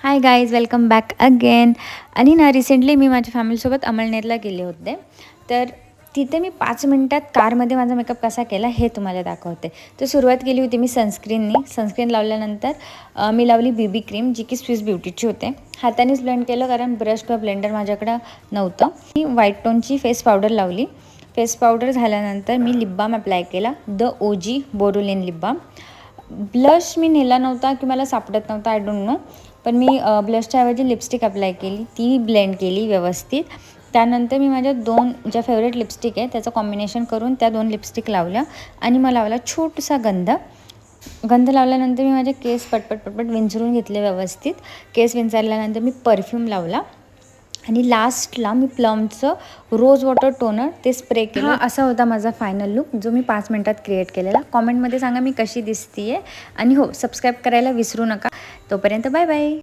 Hi guys, welcome back again. आणि ना recently मी माझ्या फॅमिलीसोबत अमळनेरला गेले होते. तर तिथे मी 5 मिनटात कारमध्ये माझा मेकअप कसा केला हे तुम्हाला दाखवते. तर सुरुवात केली होती मी सनस्क्रीन लावल्यानंतर मी लावली बीबी क्रीम, जी की स्विस ब्युटीची होते. हातानेच ब्लेंड केलं कारण ब्रश किंवा ब्लेंडर माझ्याकडं नव्हतं. मी व्हाईट टोनची फेस पावडर लावली. फेस पावडर झाल्यानंतर मी लिप बाम अप्लाय केला, the OG Boroline lip balm. Blush मी नेला नव्हता की मला सापडत नव्हता, आय डोंट नो. पण मी ब्लशच्या ऐवजी लिपस्टिक अप्लाय केली, ती ब्लेंड केली व्यवस्थित. त्यानंतर मी माझ्या 2 ज्या फेवरेट लिपस्टिक आहे त्याचं कॉम्बिनेशन करून त्या 2 लिपस्टिक लावल्या आणि मग लावला छोटासा गंध लावल्यानंतर मी माझे केस पटपट विंचरून घेतले व्यवस्थित. केस विंचरल्यानंतर मी परफ्यूम लावला आणि लास्टला मी प्लमचं रोज वॉटर टोनर ते स्प्रे केलं. हा असा होता माझा फायनल लुक, जो मी 5 मिनटात क्रिएट केलेला. कॉमेंटमध्ये सांगा मी कशी दिसते आहे आणि हो, सबस्क्राईब करायला विसरू नका. तोपर्यंत बाय बाय.